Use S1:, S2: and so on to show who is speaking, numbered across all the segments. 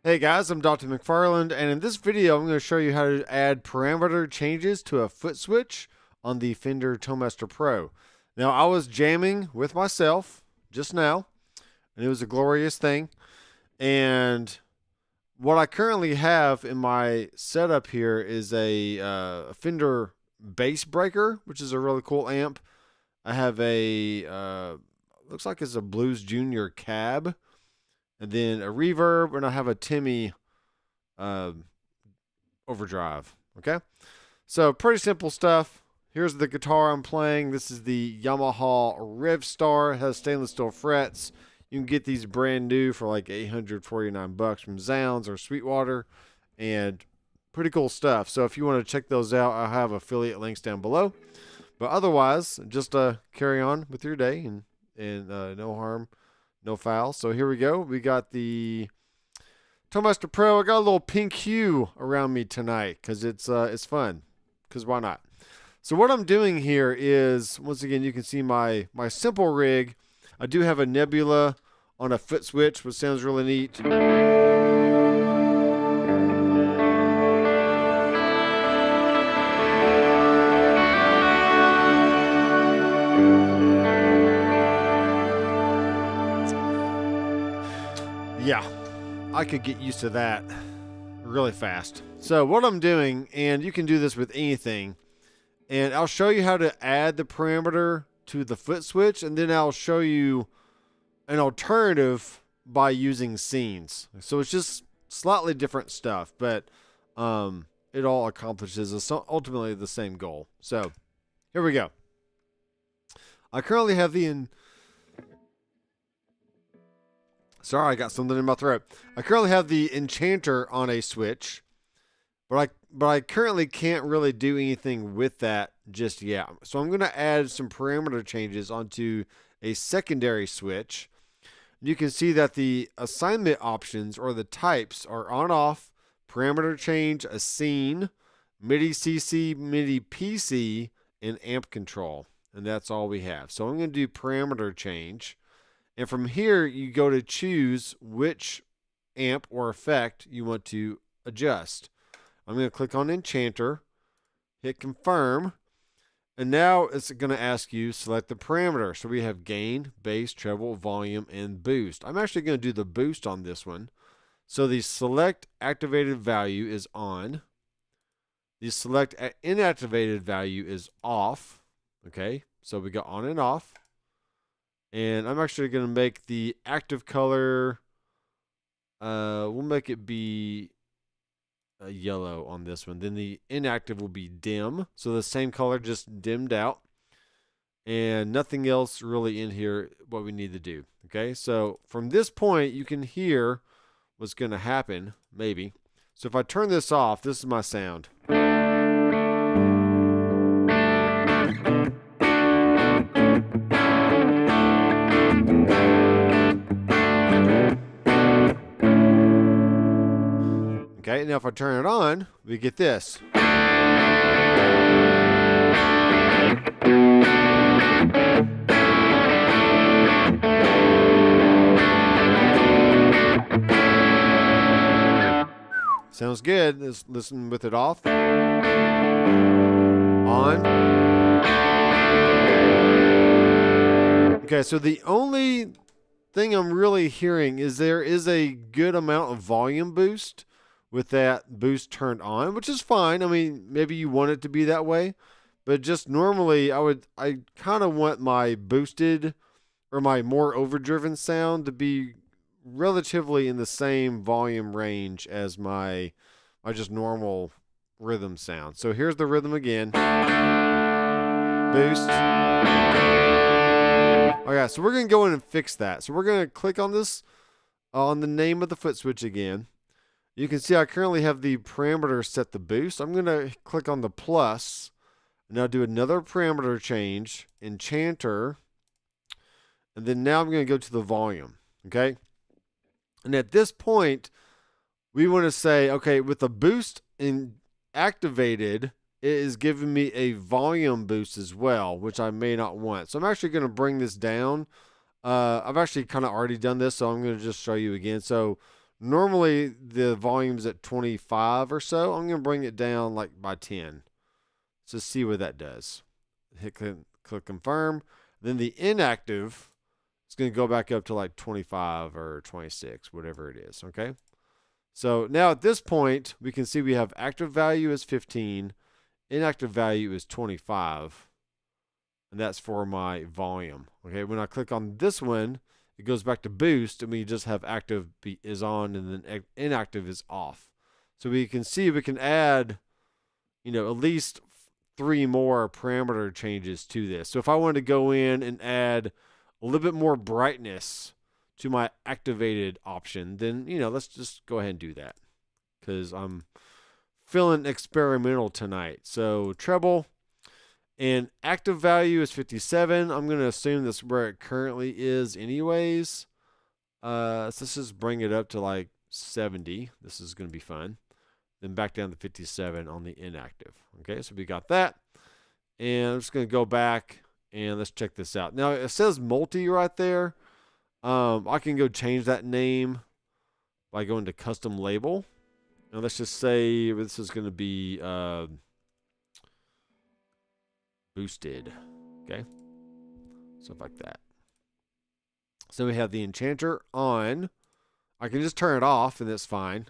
S1: Hey guys, I'm Doctor McFarland, and in this video I'm going to show you how to add parameter changes to a Footswitch on the Fender Toastmaster Pro. Now, I was jamming with myself just now, and it was a glorious thing. And what I currently have in my setup here is a Fender bass breaker, which is a really cool amp. I have a looks like it's a Blues Junior cab, and then a reverb, and I have a Timmy overdrive. Okay, so pretty simple stuff. Here's the guitar I'm playing. This is the Yamaha Rev Star. It has stainless steel frets. You can get these brand new for like $849 from Zounds or Sweetwater, and pretty cool stuff. So if you want to check those out, I have affiliate links down below. But otherwise, just carry on with your day, and no harm, no foul. So here we go. We got the Toastmaster Pro. I got a little pink hue around me tonight because it's fun. Because why not? So what I'm doing here is, once again, you can see my simple rig. I do have a Nebula on a Footswitch, which sounds really neat. Yeah, I could get used to that really fast. So what I'm doing, and you can do this with anything, and I'll show you how to add the parameter to the Footswitch, and then I'll show you an alternative by using scenes. So it's just slightly different stuff, but it all accomplishes ultimately the same goal. So here we go. I currently have the Sorry, I got something in my throat. I currently have the Enchanter on a switch, but I currently can't really do anything with that just yet. So I'm going to add some parameter changes onto a secondary switch. You can see that the assignment options or the types are on off, parameter change, a scene, MIDI CC, MIDI PC, and amp control. And that's all we have. So I'm going to do parameter change. And from here, you go to choose which amp or effect you want to adjust. I'm going to click on Enchanter, hit confirm, and now it's going to ask you select the parameter. So we have gain, bass, treble, volume, and boost. I'm actually going to do the boost on this one. So the select activated value is on. The select inactivated value is off. Okay, so we got on and off. And I'm actually going to make the active color, we'll make it be a yellow on this one. Then the inactive will be dim. So the same color, just dimmed out. And nothing else really in here what we need to do. Okay, so from this point, you can hear what's going to happen, maybe. So if I turn this off, this is my sound. Okay, now if I turn it on, we get this. Sounds good. Let's listen with it off. On. Okay, so the only thing I'm really hearing is there is a good amount of volume boost with that boost turned on, which is fine. I mean, maybe you want it to be that way, but just normally I kind of want my boosted or my more overdriven sound to be relatively in the same volume range as my just normal rhythm sound. So here's the rhythm again. Boost. Okay, so we're going to go in and fix that. So we're going to click on this, on the name of the Footswitch again. You can see I currently have the parameter set to boost. I'm going to click on the plus. Now do another parameter change, Enchanter. And then now I'm going to go to the volume. Okay. And at this point, we want to say, okay, with the boost activated, it is giving me a volume boost as well, which I may not want. So I'm actually going to bring this down. I've actually kind of already done this, so I'm going to just show you again. So Normally the volume's at 25 or so. I'm going to bring it down like by 10. So see what that does. Click confirm. Then the inactive is going to go back up to like 25 or 26, whatever it is. Okay. So now at this point, we can see we have active value is 15, inactive value is 25, and that's for my volume. Okay. When I click on this one, it goes back to boost, and we just have active is on, and then inactive is off. So we can see we can add, at least 3 more parameter changes to this. So if I wanted to go in and add a little bit more brightness to my activated option, then, let's just go ahead and do that because I'm feeling experimental tonight. So treble and active value is 57. I'm going to assume that's where it currently is anyways. So let's just bring it up to like 70. This is going to be fun. Then back down to 57 on the inactive. Okay, so we got that. And I'm just going to go back and let's check this out. Now, it says multi right there. I can go change that name by going to custom label. And let's just say this is going to be boosted. Okay, stuff like that. So we have the enchanter on. I can just turn it off and it's fine.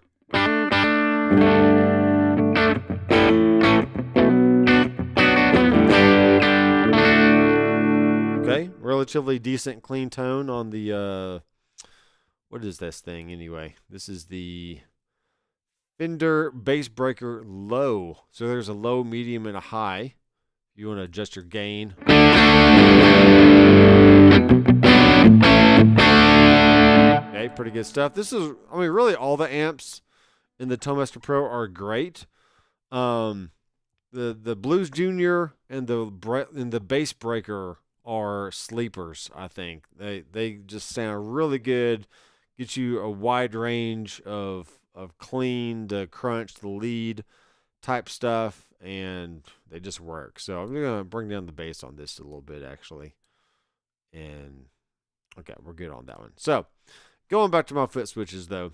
S1: Okay, relatively decent clean tone on the what is this thing anyway? This is the Fender Bass Breaker Low. So there's a low, medium, and a high. You want to adjust your gain. Okay, pretty good stuff. This is, really all the amps in the Tonemaster Pro are great. The Blues Junior and the Bass Breaker are sleepers, I think. They just sound really good. Get you a wide range of clean, the crunch, the lead type stuff, and they just work. So I'm going to bring down the bass on this a little bit, actually. And, okay, we're good on that one. So, going back to my foot switches, though.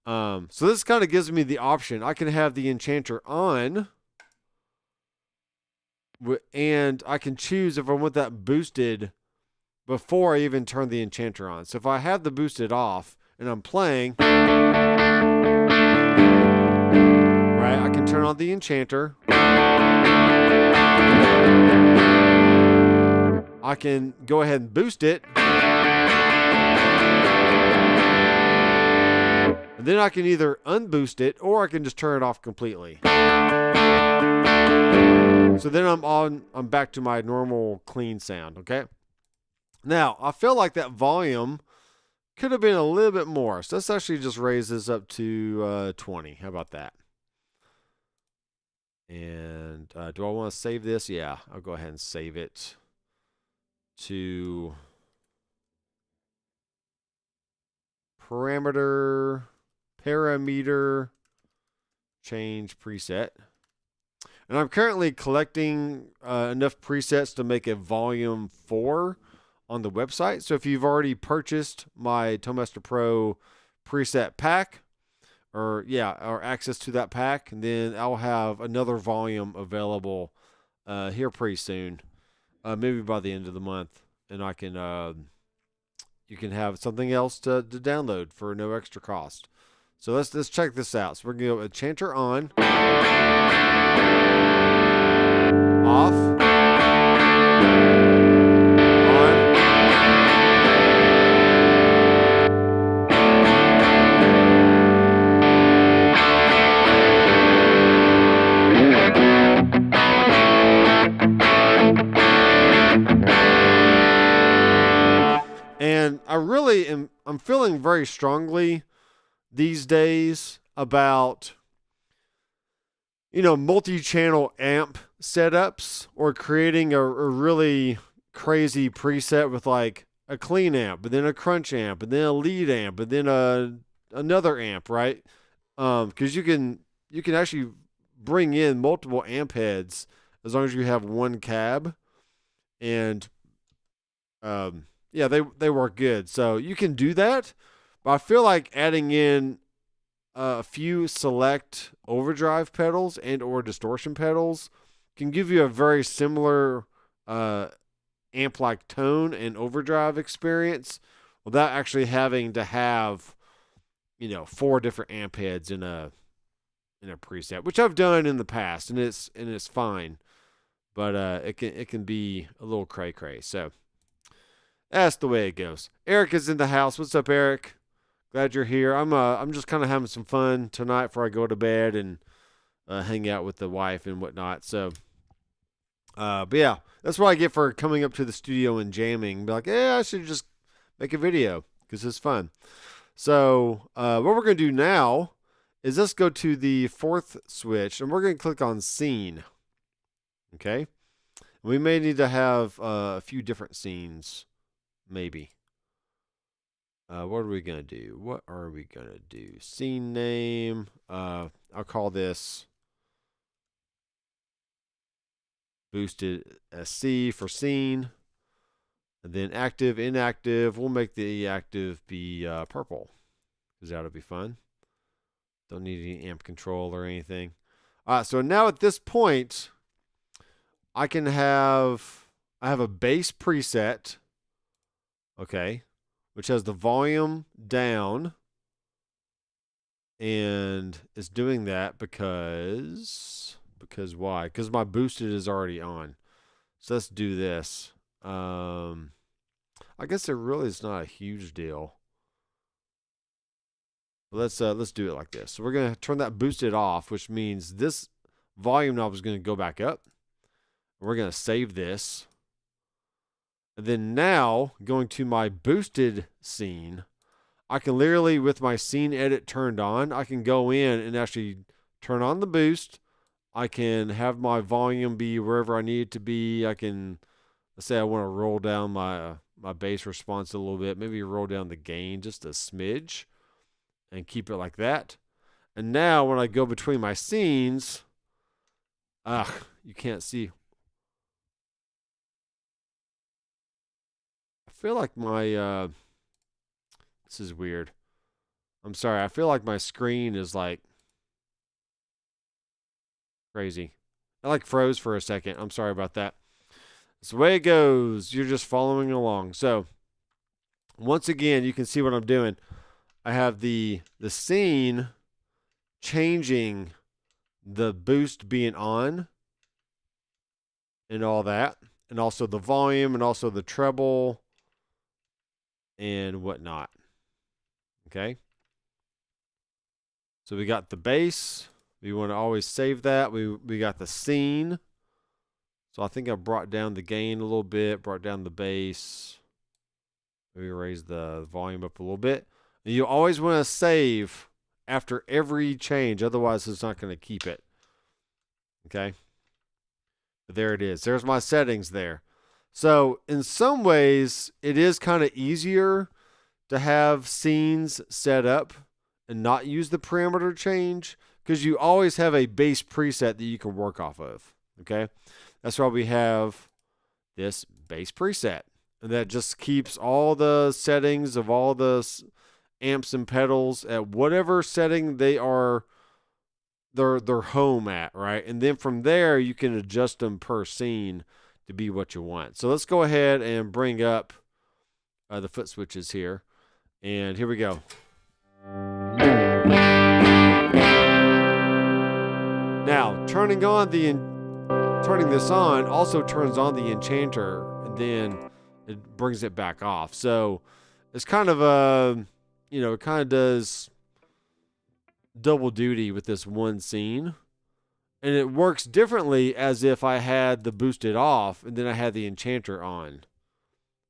S1: So this kind of gives me the option. I can have the enchanter on, and I can choose if I want that boosted before I even turn the enchanter on. So if I have the boosted off and I'm playing, right, I can turn on the enchanter. I can go ahead and boost it. And then I can either unboost it or I can just turn it off completely. So then I'm back to my normal clean sound, okay? Now, I feel like that volume could have been a little bit more. So let's actually just raise this up to 20. How about that? And do I want to save this? Yeah, I'll go ahead and save it to parameter, change preset. And I'm currently collecting enough presets to make a volume 4 on the website. So if you've already purchased my Tonemaster Pro preset pack, or access to that pack, then I'll have another volume available here pretty soon, maybe by the end of the month, and I can you can have something else to download for no extra cost. So let's check this out. So we're gonna go enchanter on, off, on. And I'm feeling very strongly these days about, multi-channel amp setups, or creating a really crazy preset with like a clean amp, but then a crunch amp, and then a lead amp, and then another amp, right? Because you can actually bring in multiple amp heads as long as you have one cab, and they work good. So you can do that, but I feel like adding in a few select overdrive pedals and or distortion pedals can give you a very similar amp-like tone and overdrive experience without actually having to have, 4 different amp heads in a preset, which I've done in the past, and it's fine, but it can be a little cray. So that's the way it goes. Eric is in the house. What's up, Eric? Glad you're here. I'm just kind of having some fun tonight before I go to bed and hang out with the wife and whatnot. So, but yeah, that's what I get for coming up to the studio and jamming. Be like, I should just make a video because it's fun. So, what we're gonna do now is let's go to the 4th switch, and we're gonna click on scene. Okay, we may need to have a few different scenes, maybe. What are we going to do? Scene name. I'll call this boosted C for scene. And then active, inactive. We'll make the active be purple, because that'll be fun. Don't need any amp control or anything. All right, so now at this point, I have a bass preset. Okay. Which has the volume down, and it's doing that because why? Because my boosted is already on. So let's do this. I guess it really is not a huge deal. But let's do it like this. So we're gonna turn that boosted off, which means this volume knob is gonna go back up. We're gonna save this. And then now, going to my boosted scene, I can literally, with my scene edit turned on, I can go in and actually turn on the boost. I can have my volume be wherever I need it to be. I can, let's say I want to roll down my bass response a little bit. Maybe roll down the gain just a smidge and keep it like that. And now when I go between my scenes, you can't see. I feel like my this is weird. I'm sorry. I feel like my screen is like crazy. I like froze for a second. I'm sorry about that. It's the way it goes. You're just following along. So once again, you can see what I'm doing. I have the scene changing, the boost being on and all that, and also the volume and also the treble and whatnot. Okay. So we got the bass. We want to always save that. We got the scene. So I think I brought down the gain a little bit, brought down the bass. Maybe raise the volume up a little bit. And you always want to save after every change. Otherwise, it's not going to keep it. Okay. But there it is. There's my settings there. So in some ways, it is kind of easier to have scenes set up and not use the parameter change, because you always have a base preset that you can work off of. Okay. That's why we have this base preset. And that just keeps all the settings of all the amps and pedals at whatever setting they are, their home at, right? And then from there, you can adjust them per scene to be what you want. So let's go ahead and bring up the foot switches here. And here we go. Now, turning this on also turns on the enchanter, and then it brings it back off. So it's kind of it kind of does double duty with this one scene. And it works differently as if I had the boosted off and then I had the enchanter on.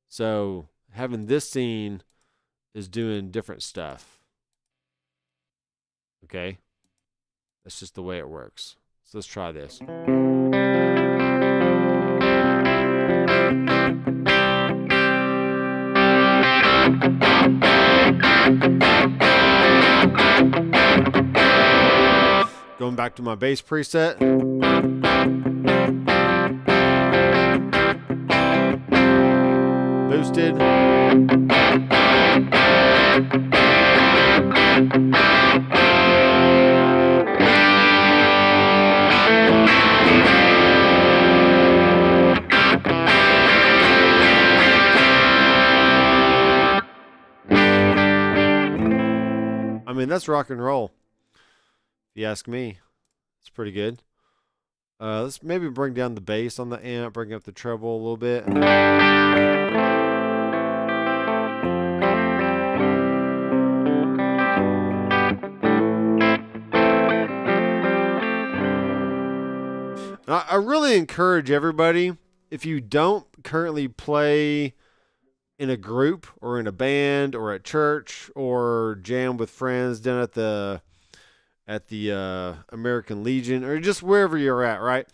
S1: So having this scene is doing different stuff. Okay? That's just the way it works. So let's try this. Going back to my bass preset. Boosted. mean, that's rock and roll. If you ask me, it's pretty good. Let's maybe bring down the bass on the amp, bring up the treble a little bit. I really encourage everybody, if you don't currently play in a group or in a band or at church or jam with friends down at the American Legion or just wherever you're at, right?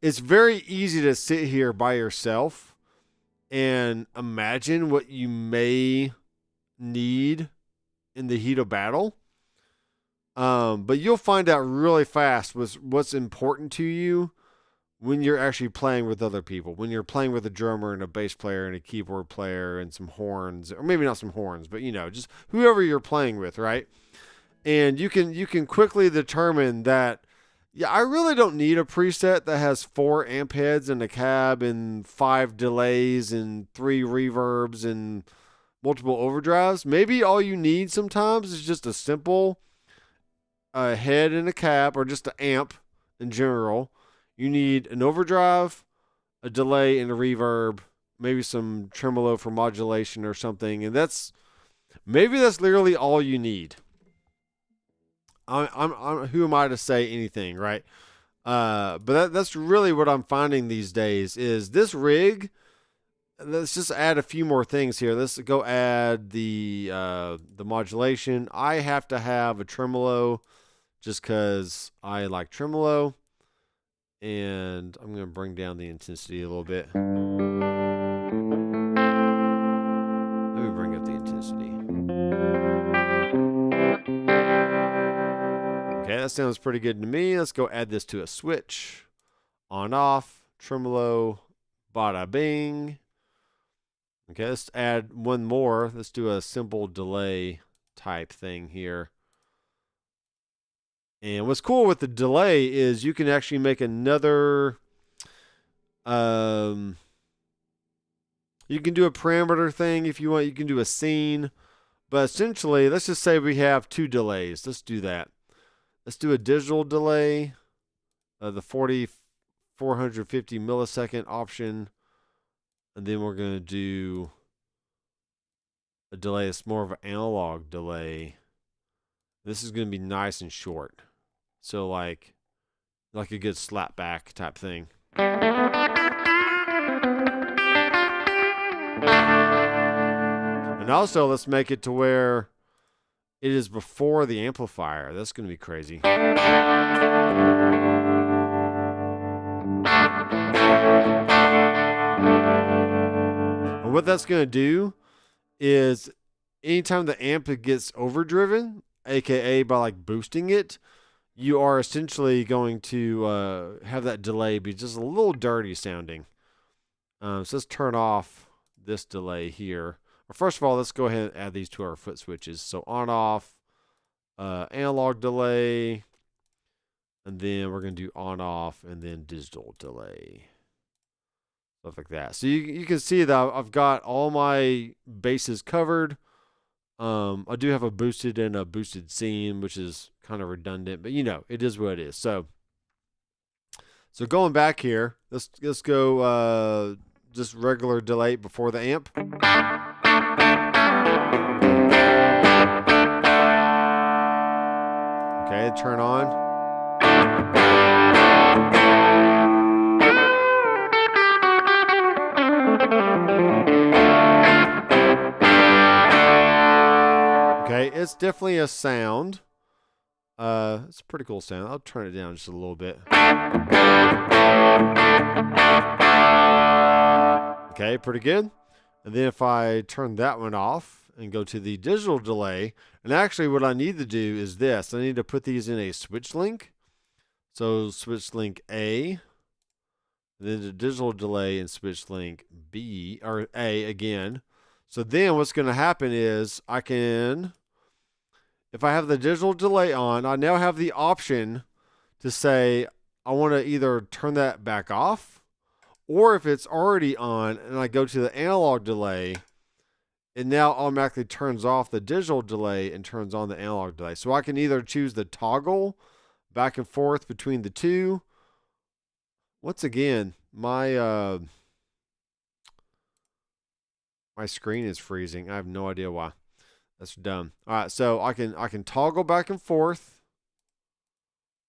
S1: It's very easy to sit here by yourself and imagine what you may need in the heat of battle. But you'll find out really fast what's important to you when you're actually playing with other people. When you're playing with a drummer and a bass player and a keyboard player and some horns, or maybe not some horns, but just whoever you're playing with, right? And you can quickly determine that, yeah, I really don't need a preset that has 4 amp heads in a cab and 5 delays and 3 reverbs and multiple overdrives. Maybe all you need sometimes is just a simple head in a cab, or just an amp in general. You need an overdrive, a delay, and a reverb, maybe some tremolo for modulation or something, and that's literally all you need. I'm who am I to say anything, right? But that's really what I'm finding these days is this rig. Let's just add a few more things here. Let's go add the modulation. I have to have a tremolo just because I like tremolo. And I'm going to bring down the intensity a little bit. Let me bring up the intensity. Okay, that sounds pretty good to me. Let's go add this to a switch. On, off, tremolo, bada bing. Okay, let's add one more. Let's do a simple delay type thing here. And what's cool with the delay is you can actually make another, you can do a parameter thing if you want. You can do a scene. But essentially, let's just say we have 2 delays. Let's do that. Let's do a digital delay, the 450 millisecond option. And then we're going to do a delay that's more of an analog delay. This is going to be nice and short. So like a good slap back type thing. And also let's make it to where it is before the amplifier. That's going to be crazy. And what that's going to do is anytime the amp gets overdriven, aka by like boosting it, you are essentially going to have that delay be just a little dirty sounding. So let's turn off this delay here. First of all, let's go ahead and add these to our foot switches. So on, off, analog delay, and then we're going to do on, off, and then digital delay. Stuff like that. So you can see that I've got all my bases covered. I do have a boosted and a boosted scene, which is kind of redundant, but it is what it is. So going back here, let's go just regular delay before the amp. Okay, turn on. Okay, it's definitely a sound. It's a pretty cool sound. I'll turn it down just a little bit. Okay, pretty good. And then if I turn that one off and go to the digital delay, and actually what I need to do is this. I need to put these in a switch link. So switch link A, then the digital delay and switch link B, or A again. So then what's going to happen is if I have the digital delay on, I now have the option to say I want to either turn that back off, or if it's already on and I go to the analog delay, it now automatically turns off the digital delay and turns on the analog delay. So I can either choose the toggle back and forth between the two. Once again, my screen is freezing. I have no idea why. That's dumb. All right, so I can toggle back and forth,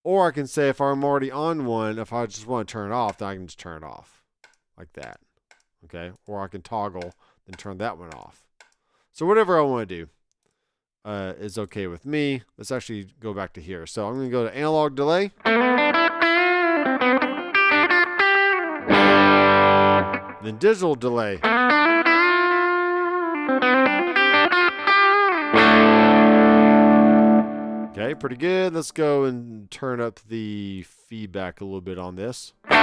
S1: or I can say if I'm already on one, if I just want to turn it off, then I can just turn it off like that. Okay, or I can toggle then turn that one off. So whatever I want to do is okay with me. Let's actually go back to here. So I'm going to go to analog delay. Then digital delay. Okay, pretty good. Let's go and turn up the feedback a little bit on this. All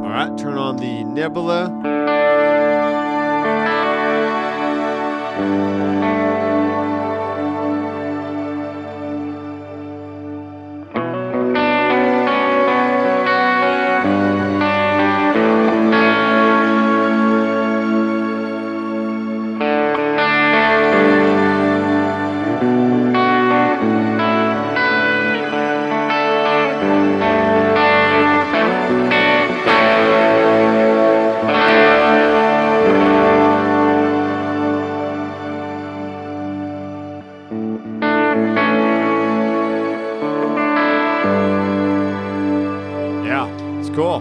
S1: right, turn on the nebula. Cool.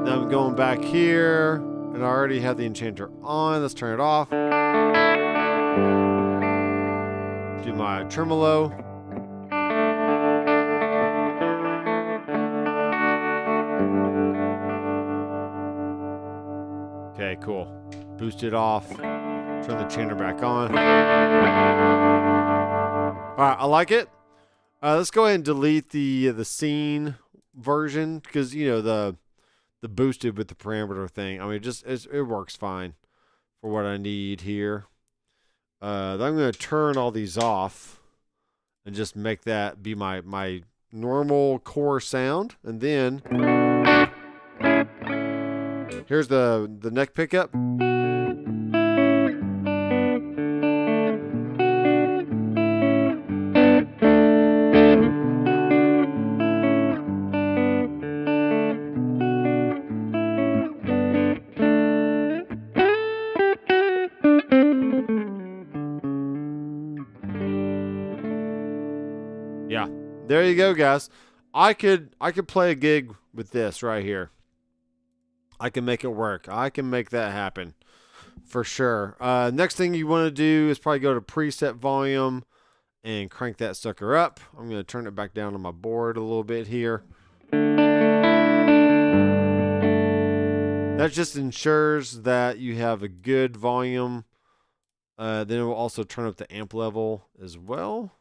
S1: Now I'm going back here, and I already have the enchanter on. Let's turn it off. Do my tremolo. Okay, cool. Boost it off. Turn the enchanter back on. All right, I like it. Let's go ahead and delete the scene version, because you know the boosted with the parameter thing. I mean, it works fine for what I need here. Then I'm going to turn all these off and just make that be my normal core sound. And then here's the neck pickup. Yeah, there you go, guys. I could play a gig with this right here. I can make it work. I can make that happen for sure. Next thing you want to do is probably go to preset volume and crank that sucker up. I'm going to turn it back down on my board a little bit here. That just ensures that you have a good volume. Then it will also turn up the amp level as well.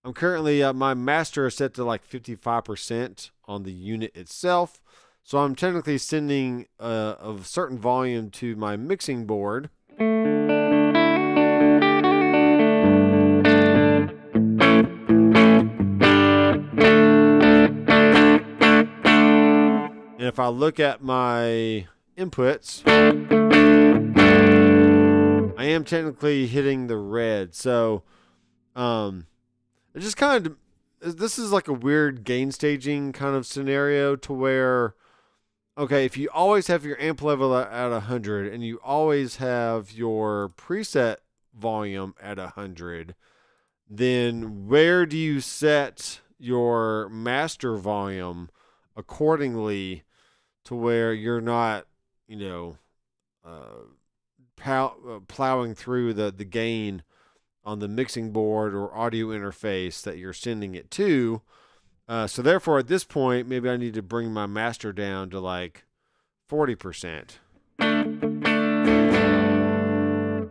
S1: I'm currently, my master is set to like 55% on the unit itself. So I'm technically sending a certain volume to my mixing board. And if I look at my inputs, I am technically hitting the red. So, it just kind of, this is like a weird gain staging kind of scenario to where, okay, if you always have your amp level at 100 and you always have your preset volume at 100, then where do you set your master volume accordingly to where you're not, you know, plowing through the gain on the mixing board or audio interface that you're sending it to. So therefore, at this point, maybe I need to bring my master down to like 40%.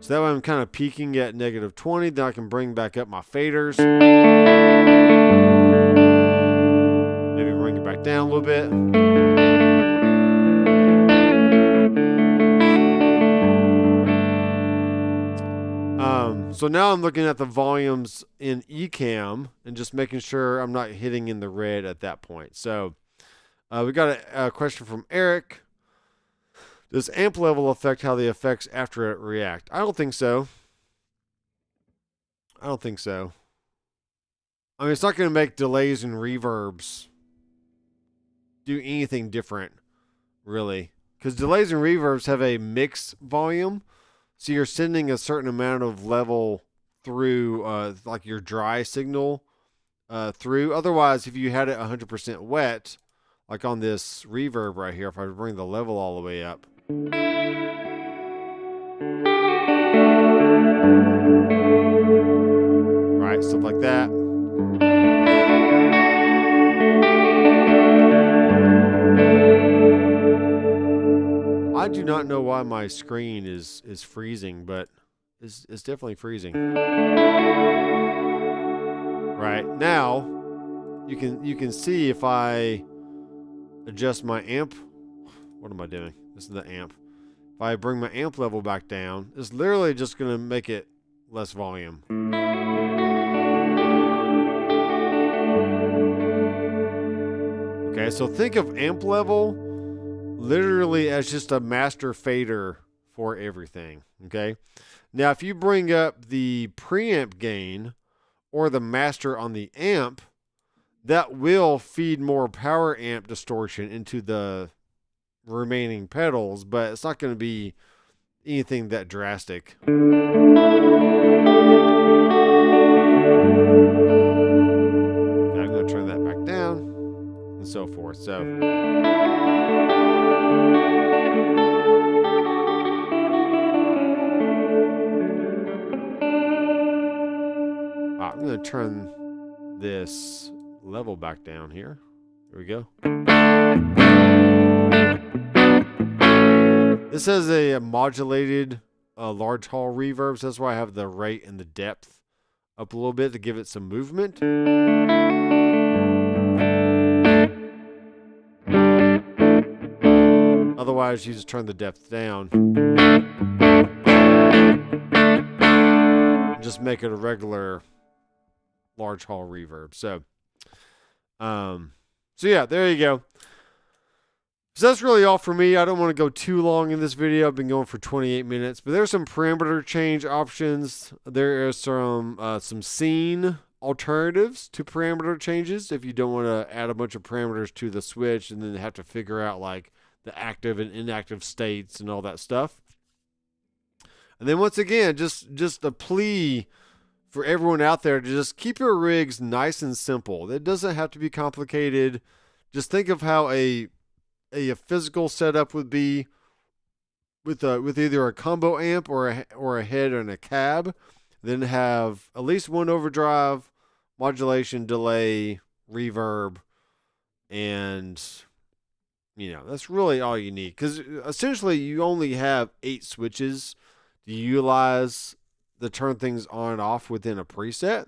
S1: So that way I'm kind of peaking at -20. Then I can bring back up my faders. Maybe bring it back down a little bit. So now I'm looking at the volumes in Ecamm and just making sure I'm not hitting in the red at that point. So we got a question from Eric. Does amp level affect how the effects after it react? I don't think so. I don't think so. I mean, it's not going to make delays and reverbs do anything different, really. Because delays and reverbs have a mix volume. So you're sending a certain amount of level through, like your dry signal through. Otherwise, if you had it 100% wet, like on this reverb right here, if I bring the level all the way up. Right, stuff like that. I do not know why my screen is freezing, but it's definitely freezing. Right, now you can see if I adjust my amp. What am I doing? This is the amp. If I bring my amp level back down, it's literally just going to make it less volume. Okay, so think of amp level literally as just a master fader for everything. Okay, now if you bring up the preamp gain or the master on the amp, that will feed more power amp distortion into the remaining pedals, but it's not going to be anything that drastic. I'm going to turn that back down and so forth. So I'm going to turn this level back down here. There we go. This has a modulated large hall reverb, so that's why I have the rate and the depth up a little bit to give it some movement. Otherwise, you just turn the depth down. And just make it a regular large hall reverb. So yeah, there you go. So that's really all for me. I don't want to go too long in this video. I've been going for 28 minutes, but there's some parameter change options. There are some scene alternatives to parameter changes if you don't want to add a bunch of parameters to the switch and then have to figure out like the active and inactive states and all that stuff. And then once again, just a plea for everyone out there to just keep your rigs nice and simple. It doesn't have to be complicated. Just think of how a physical setup would be with either a combo amp or a head and a cab. Then have at least one overdrive, modulation, delay, reverb, and that's really all you need. Because essentially you only have 8 switches to utilize to turn things on and off within a preset.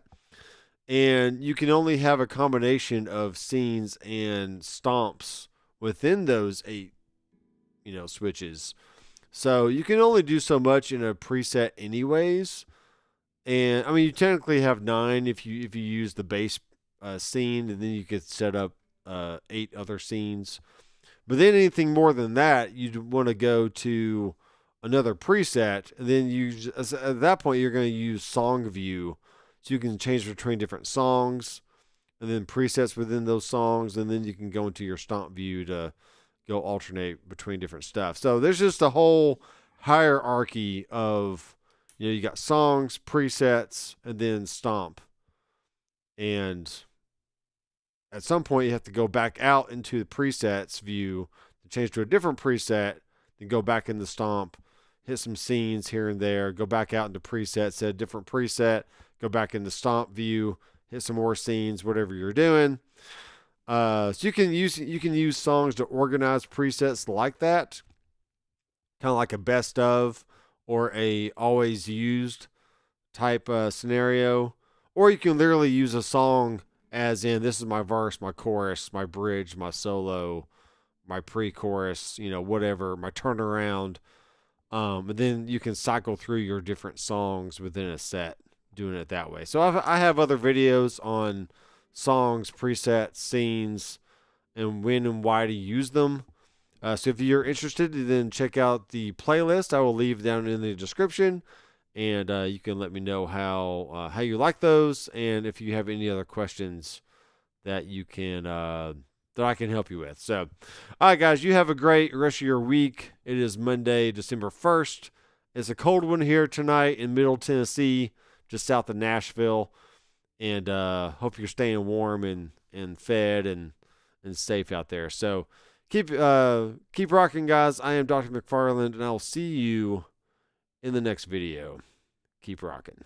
S1: And you can only have a combination of scenes and stomps within those 8, switches. So you can only do so much in a preset anyways. And I mean, you technically have 9 if you use the base scene, and then you could set up 8 other scenes. But then anything more than that, you'd want to go to another preset, and then at that point you're going to use song view, so you can change between different songs and then presets within those songs, and then you can go into your stomp view to go alternate between different stuff. So there's just a whole hierarchy of, you got songs, presets, and then stomp. And at some point you have to go back out into the presets view to change to a different preset, then go back in the stomp, hit some scenes here and there, go back out into presets, set a different preset, go back in the stomp view, hit some more scenes, whatever you're doing. So you can use songs to organize presets like that, kind of like a best of or a always used type scenario. Or you can literally use a song as in, this is my verse, my chorus, my bridge, my solo, my pre-chorus, whatever, my turnaround. And then you can cycle through your different songs within a set, doing it that way. So I have other videos on songs, presets, scenes, and when and why to use them. So if you're interested, then check out the playlist. I will leave down in the description, and you can let me know how you like those, and if you have any other questions that you can that I can help you with. So, all right, guys, you have a great rest of your week. It is Monday, December 1st. It's a cold one here tonight in Middle Tennessee, just south of Nashville, and hope you're staying warm and fed and safe out there. So keep rocking, guys. I am Dr. McFarland, and I'll see you in the next video. Keep rocking.